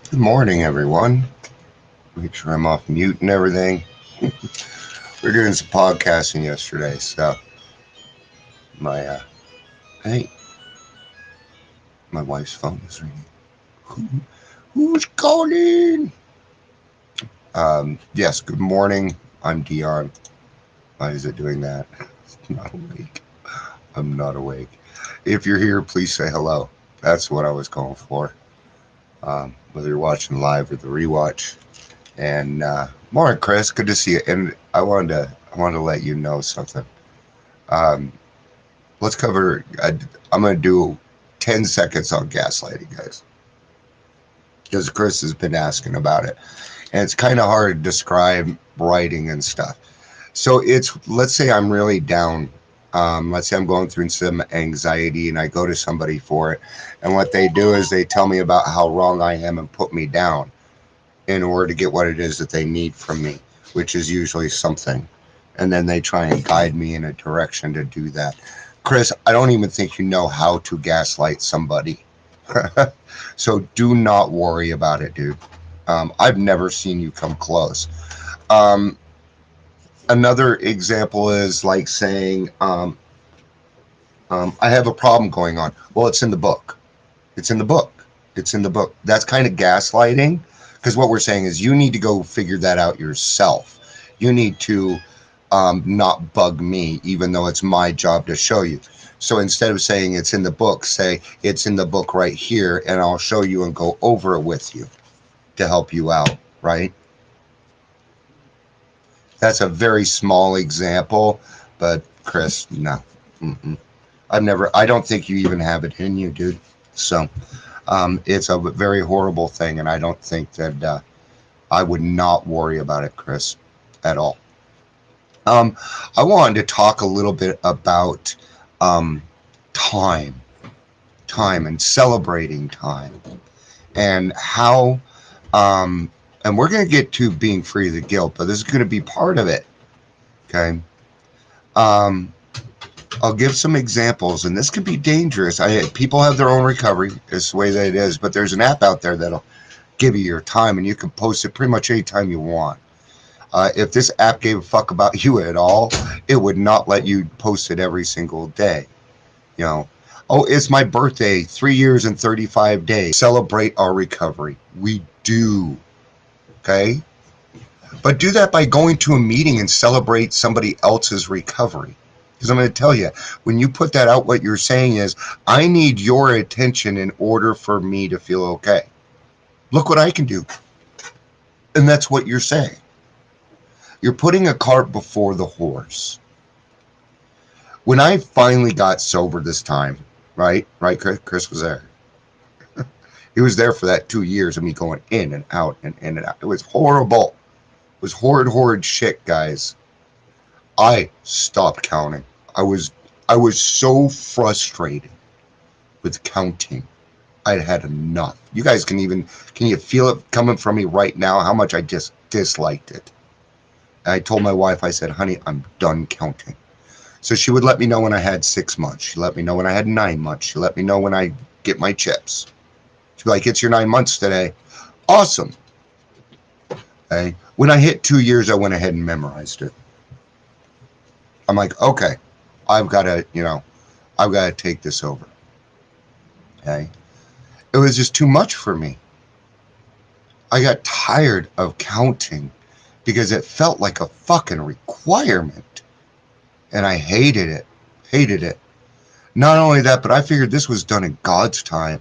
Good morning, everyone. Make sure I'm off mute and everything. We are doing some podcasting yesterday, so my hey, my wife's phone is ringing. Who, who's calling? Yes. Good morning. I'm Dion. Why is it doing that? Not awake. I'm not awake. If you're here, please say hello. That's what I was calling for. Whether you're watching live or the rewatch. And morning, Chris. Good to see you. And I wanted to let you know something. Um, let's cover. I'm going to do 10 seconds on gaslighting, guys, because Chris has been asking about it, and it's kind of hard to describe writing and stuff. So let's say I'm really down. Let's say I'm going through some anxiety, and I go to somebody for it, and what they do is they tell me about how wrong I am and put me down in order to get what it is that they need from me, which is usually something. And then they try and guide me in a direction to do that. Chris, I don't even think you know how to gaslight somebody. So do not worry about it, dude. I've never seen you come close. Um, Another example is like saying, I have a problem going on. Well, it's in the book. It's in the book. It's in the book. That's kind of gaslighting, because what we're saying is you need to go figure that out yourself. You need to not bug me, even though it's my job to show you. So instead of saying it's in the book, say it's in the book right here, and I'll show you and go over it with you to help you out, right? That's a very small example, but Chris, no. Mm-mm. I don't think you even have it in you, dude. So it's a very horrible thing, and I don't think that I would not worry about it, Chris, at all. Um, I wanted to talk a little bit about um, time, time, and celebrating time, and how. Um, and we're going to get to being free of the guilt, but this is going to be part of it. Okay. Um, I'll give some examples, and this could be dangerous. People have their own recovery. It's the way that it is, but there's an app out there that'll give you your time, and you can post it pretty much anytime you want. If this app gave a fuck about you at all, it would not let you post it every single day. You know, oh, it's my birthday, 3 years and 35 days. Celebrate our recovery. We do. Okay. But do that by going to a meeting and celebrate somebody else's recovery. Because I'm going to tell you, when you put that out, what you're saying is, I need your attention in order for me to feel okay. Look what I can do. And that's what you're saying. You're putting a cart before the horse. When I finally got sober this time, right? Right, Chris was there. He was there for that 2 years of me going in and out and in and out. It was horrible. It was horrid shit, guys. I stopped counting. I was I was so frustrated with counting. I'd had enough. You guys can you feel it coming from me right now? How much I just disliked it. And I told my wife, I said, honey, I'm done counting. So she would let me know when I had 6 months. She let me know when I had 9 months. She let me know when I get my chips. She'd be like, it's your 9 months today. Awesome. Okay. When I hit 2 years, I went ahead and memorized it. I'm like, okay, I've got to, I've got to take this over. Okay. It was just too much for me. I got tired of counting because it felt like a fucking requirement. And I hated it. Hated it. Not only that, but I figured this was done in God's time.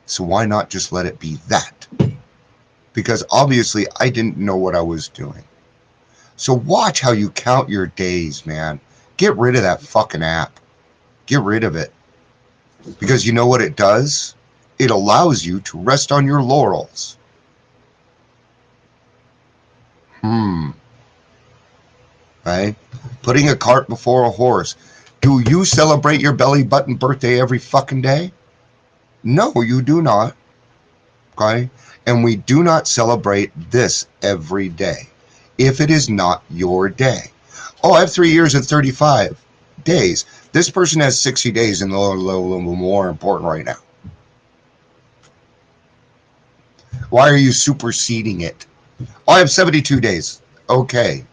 So why not just let it be that? Because obviously I didn't know what I was doing. So watch how you count your days, man. Get rid of that fucking app. Get rid of it. Because you know what it does? It allows you to rest on your laurels. Right? Putting a cart before a horse. Do you celebrate your belly button birthday every fucking day? No, you do not. Okay? And we do not celebrate this every day if it is not your day. Oh, I have 3 years and 35 days. This person has 60 days and a little more important right now. Why are you superseding it? Oh, I have 72 days. Okay.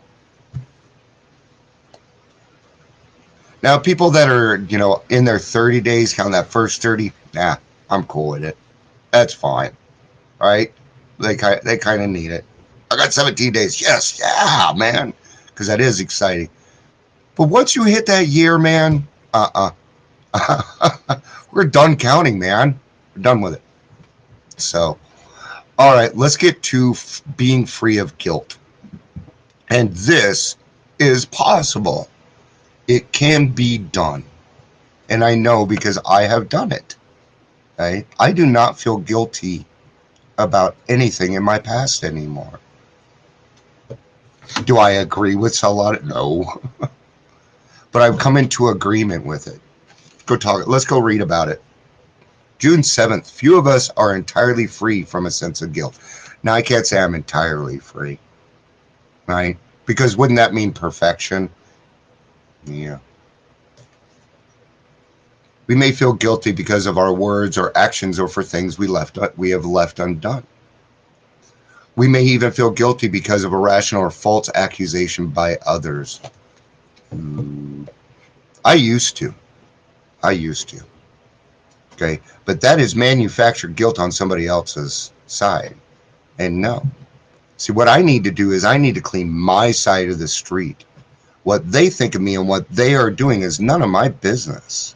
Now, people that are, in their 30 days, count that first 30, nah, I'm cool with it. That's fine. Right? They kind of need it. I got 17 days. Yes. Yeah, man. Because that is exciting. But once you hit that year, man, we're done counting, man. We're done with it. So, all right, let's get to being free of guilt. And this is possible. It can be done. And I know because I have done it. Right? I do not feel guilty about anything in my past anymore. Do I agree with a lot? No. But I've come into agreement with it. Let's go read about it. June 7th. Few of us are entirely free from a sense of guilt. Now, I can't say I'm entirely free. Right? Because wouldn't that mean perfection? Yeah. We may feel guilty because of our words or actions or for things we have left undone. We may even feel guilty because of irrational or false accusation by others. I used to. Okay. But that is manufactured guilt on somebody else's side. And no. See, what I need to do is I need to clean my side of the street. What they think of me and what they are doing is none of my business.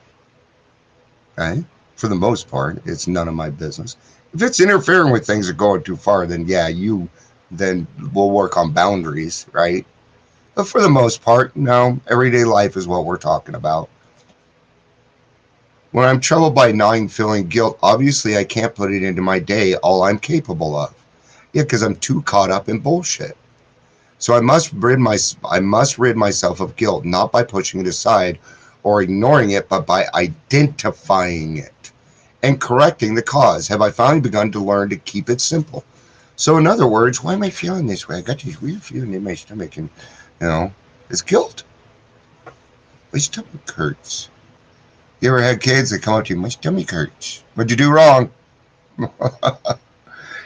Okay? For the most part, it's none of my business. If it's interfering with things that are going too far, then yeah, then we'll work on boundaries, right? But for the most part, no, everyday life is what we're talking about. When I'm troubled by gnawing feeling guilt, obviously I can't put it into my day all I'm capable of. Yeah, because I'm too caught up in bullshit. So I must rid myself of guilt, not by pushing it aside or ignoring it, but by identifying it and correcting the cause. Have I finally begun to learn to keep it simple? So in other words, why am I feeling this way? I got this weird feeling in my stomach, and it's guilt. My stomach hurts. You ever had kids that come up to you, my stomach hurts? What'd you do wrong?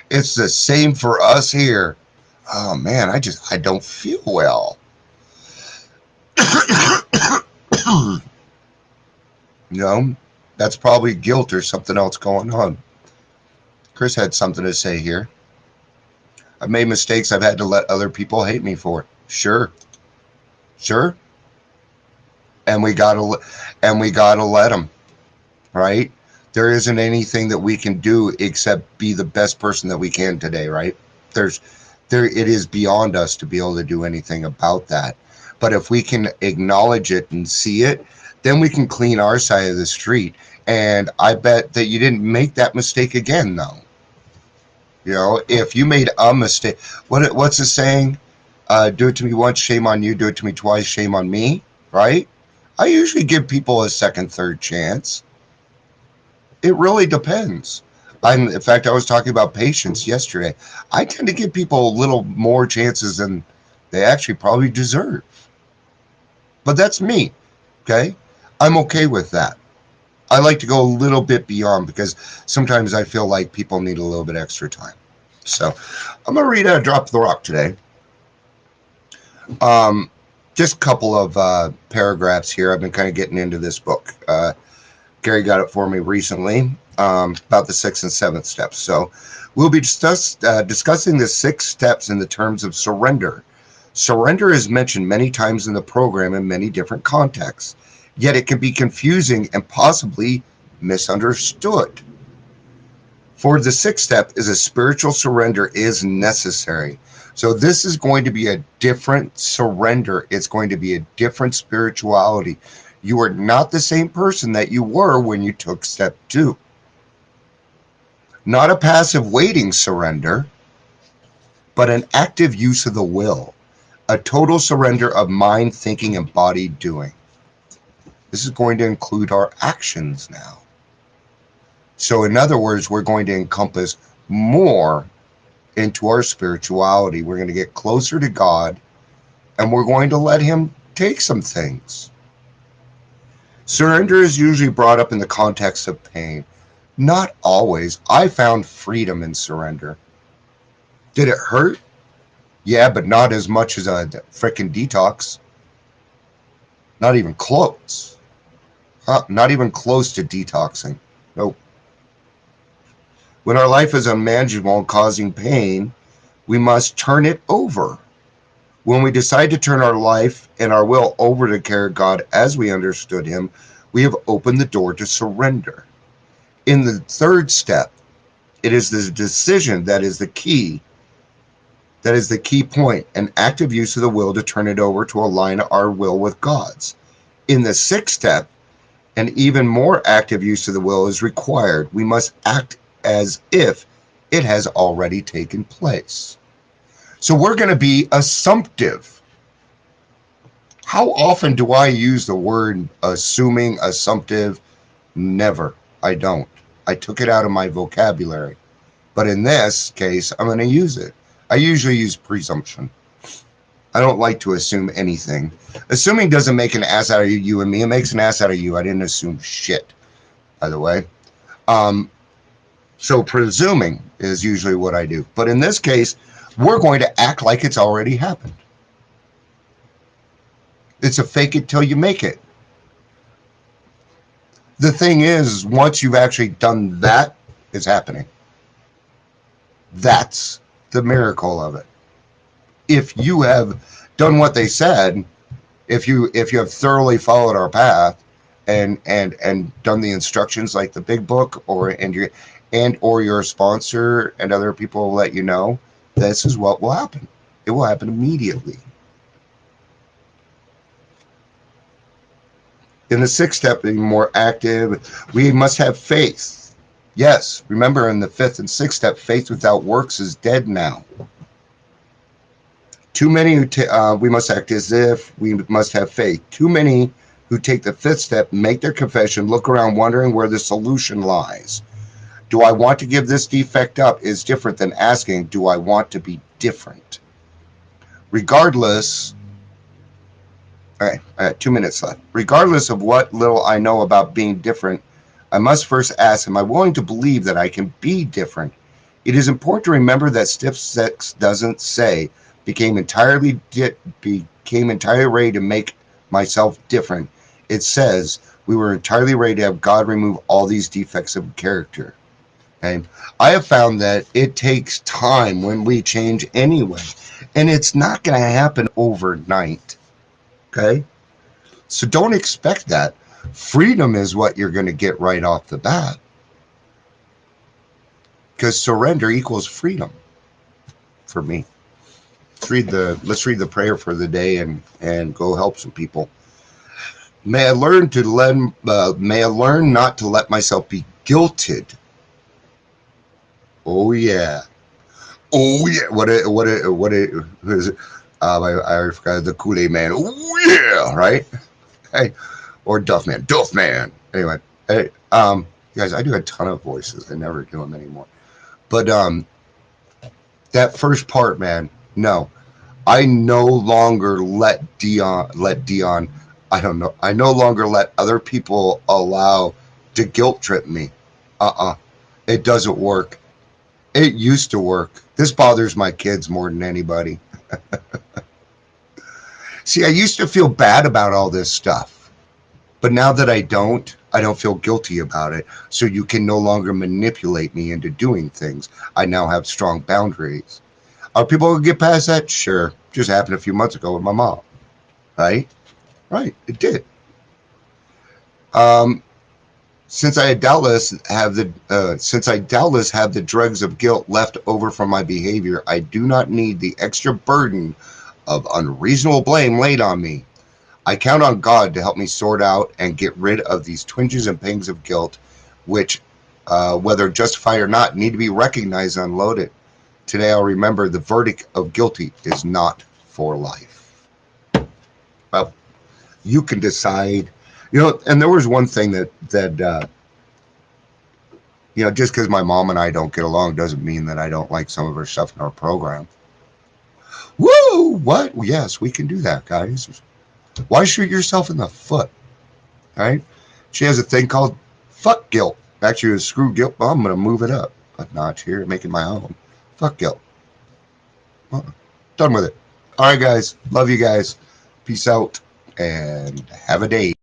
It's the same for us here. Oh man, I don't feel well. That's probably guilt or something else going on. Chris had something to say here. I've made mistakes I've had to let other people hate me for. Sure. And we gotta let them, right? There isn't anything that we can do except be the best person that we can today, right? It is beyond us to be able to do anything about that. But if we can acknowledge it and see it, then we can clean our side of the street. And I bet that you didn't make that mistake again, though. If you made a mistake, what's the saying? Do it to me once, shame on you. Do it to me twice, shame on me, right? I usually give people a second, third chance. It really depends. In fact, I was talking about patience yesterday. I tend to give people a little more chances than they actually probably deserve. But that's me, okay? I'm okay with that. I like to go a little bit beyond because sometimes I feel like people need a little bit extra time. So I'm going to read Drop the Rock today. Just a couple of paragraphs here. I've been kind of getting into this book. Gary got it for me recently about the 6th and 7th steps. So we'll be discussing the 6 steps in the terms of surrender. Surrender is mentioned many times in the program in many different contexts, yet it can be confusing and possibly misunderstood. For the 6th step is a spiritual surrender is necessary. So this is going to be a different surrender. It's going to be a different spirituality. You are not the same person that you were when you took step 2. Not a passive waiting surrender, but an active use of the will. A total surrender of mind, thinking, and body doing. This is going to include our actions now. So in other words, we're going to encompass more into our spirituality. We're going to get closer to God, and we're going to let Him take some things. Surrender is usually brought up in the context of pain. Not always. I found freedom in surrender. Did it hurt? Yeah, but not as much as a freaking detox. Not even close. Not even close to detoxing. Nope. When our life is unmanageable and causing pain, we must turn it over. When we decide to turn our life and our will over to care of God as we understood Him, we have opened the door to surrender. In the third step, it is the decision that is the key. That is the key point, an active use of the will to turn it over to align our will with God's. In the sixth step, an even more active use of the will is required. We must act as if it has already taken place. So we're going to be assumptive. How often do I use the word assuming, assumptive? Never. I don't. I took it out of my vocabulary. But in this case, I'm going to use it. I usually use presumption. I don't like to assume anything. Assuming doesn't make an ass out of you and me. It makes an ass out of you. I didn't assume shit, by the way. So presuming is usually what I do. But in this case, we're going to act like it's already happened. It's a fake it till you make it. The thing is, once you've actually done that, it's happening. That's the miracle of it. If you have done what they said, if you have thoroughly followed our path and done the instructions like the big book or your sponsor and other people will let you know, this is what will happen. It will happen immediately. In the sixth step, being more active, we must have faith. Yes, remember in the fifth and sixth step, faith without works is dead now. Too many we must act as if we must have faith. Too many who take the fifth step, make their confession, look around wondering where the solution lies. Do I want to give this defect up is different than asking, do I want to be different? Regardless, all right, I got 2 minutes left. Regardless of what little I know about being different, I must first ask, am I willing to believe that I can be different? It is important to remember that step 6 doesn't say, became entirely ready to make myself different. It says, we were entirely ready to have God remove all these defects of character. Okay? I have found that it takes time when we change anyway, and it's not going to happen overnight. Okay? So don't expect that. Freedom is what you're going to get right off the bat. Because surrender equals freedom for me. Let's read the prayer for the day and go help some people. May I learn not to let myself be guilted. Oh yeah. Oh yeah. What is it? I forgot the Kool-Aid man. Oh yeah, right? Hey, or Duff Man. Anyway, hey, guys, I do a ton of voices. I never do them anymore. But that first part, man, no. I no longer let Dion, I don't know. I no longer let other people allow to guilt trip me. It doesn't work. It used to work. This bothers my kids more than anybody. See, I used to feel bad about all this stuff. But now that I don't feel guilty about it. So you can no longer manipulate me into doing things. I now have strong boundaries. Are people going to get past that? Sure. Just happened a few months ago with my mom. Right? Right. It did. Since I doubtless have the dregs of guilt left over from my behavior, I do not need the extra burden of unreasonable blame laid on me. I count on God to help me sort out and get rid of these twinges and pangs of guilt, which, whether justified or not, need to be recognized and unloaded. Today I'll remember the verdict of guilty is not for life. Well, you can decide. And there was one thing that just because my mom and I don't get along doesn't mean that I don't like some of her stuff in our program. Woo! What? Yes, we can do that, guys. Why shoot yourself in the foot? All right? She has a thing called fuck guilt. Actually, it was screw guilt, but I'm going to move it up a notch here and make it my own. Fuck guilt. Done with it. All right, guys. Love you guys. Peace out and have a day.